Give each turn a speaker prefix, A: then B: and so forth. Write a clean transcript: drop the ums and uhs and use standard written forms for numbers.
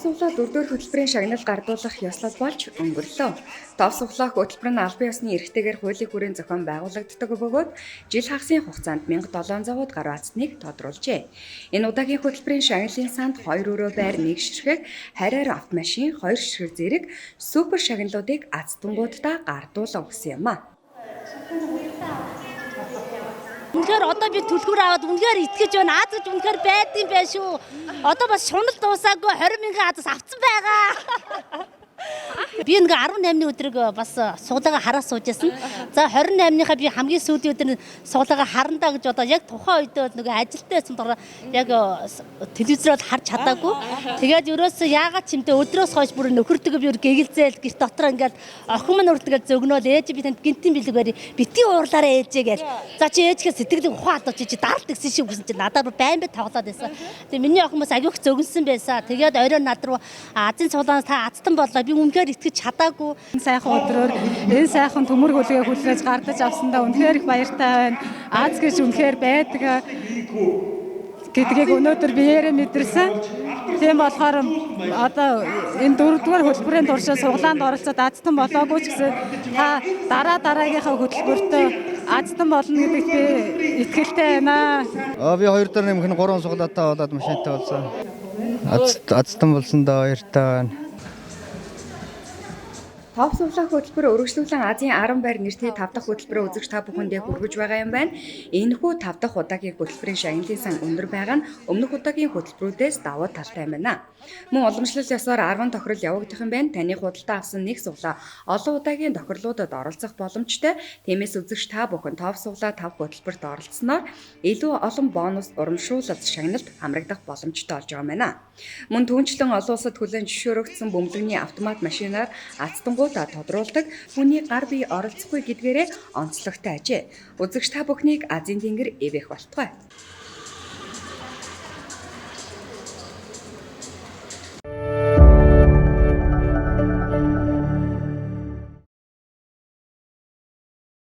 A: суглаа 4-р хөтөлбөрийн шагналыг гардуулах ёслол болж өнгөрлөө. Тов суглаах хөтөлбөр нь албан ёсны эрхтэйгээр хуулийн хүрээнд зохион байгуулагддаг бөгөөд жил хагасын хугацаанд 1700 гаруй аздныг тодруулжээ. Энэ удаагийн хөтөлбөрийн шагналын санд 2 өрөө байр 1 ширхэг, харьяар автомашин 2 ширхэг зэрэг супер шагналуудыг аздангуудаа гардуулав гэсэн юм а.
B: Үнэхээр одоо би төлхөр аваад үнэхээр итгэж байна. Аз гэж үнэхээр байдсан байх шүү. Одоо бас шунал дуусаагүй 20 мянган азаас авсан байгаа. Би ингээ 18-ны өдрөг бас суулгаа хараа сууж байсан. За 28-ныхаа би хамгийн сүүлийн өдөр суулгаа харандаа гэж одоо яг тухайн үед нөгөө ажилтаа байсан болохоор яг телевизээр харж чадаагүй. Тэгээд ерөөсөө яагаад ч юм те өдрөөс хойш бүр нөхөртөг би гэгэлзээл гэрт дотор ингээд охин минь урдгээл зөгнөөл ээж би танд гинтийн бэлэг барь бити уурлаараа ээжээ гээл. За чи ээжгээ сэтгэлийг ухаалж чи даралт гэсэн шиг үсэн чи надад байн бай тоглоод байсан. Тэгээд миний охин бас агиух зөгнсөн байсан. Тэгээд оройн над руу азийн цуулгаанаас та азтан боллоо. Би үнэхээр итгэж чадаагүй.
C: Энэ сайхан өдрөөр энэ сайхан төмөр хөлөгээ хүлээж гардаж авсандаа үнэхээр их баяртай байна. Аз гэж үнэхээр байдаг гэдгийг өнөөдөр биеэрээ мэдэрсэн. Тийм болохоор одоо энэ 4-р хөтөлбөрийн туршид суглаанд оролцоод азтан болоогүй ч гэсэн та дараагийнхаа хөтөлбөртөө азтан болно гэдэгт би итгэлтэй байна.
D: Би 2 дараа нэмэх нь 3 суглаатаа болоод машинтай болсон. Азтан болсондоо баяртай байна.
A: Тов суглаах хөтөлбөр өргөжлүүлэн Азийн 10 байр нэртэй 5 дахь хөтөлбөрөө үзэгч та бүхэндээ хүргэж байгаа юм байна. Энэхүү 5 дахь удаагийн хөтөлбөрийн шагналын сан өндөр байгаа нь өмнөх удаагийн хөтөлбөрүүдээс давуу талтай юм байна. Мөн уламжлал ёсоор 10 тохирол явагдах юм байна. Таны худалдаа авсан нэг суглаа олон удаагийн тохирлуудад оролцох боломжтой. Тиймээс үзэгч та бүхэн тов суглаа 5 хөтөлбөрт оролцсноор илүү олон бонус урамшуулал шагналд хамрагдах боломжтой болж байгаа юм байна. Мөн түүнчлэн олон улсад хүлээн зөвшөөрөгдсөн бөмбөгний автомат машинаар азтангуудаа тодруулдаг хүний гар бие оролцохгүй гэдгээрээ онцлогтой ажээ. Үзэгч та бүхнийг Азийн тэнгэр эвэх болтугай.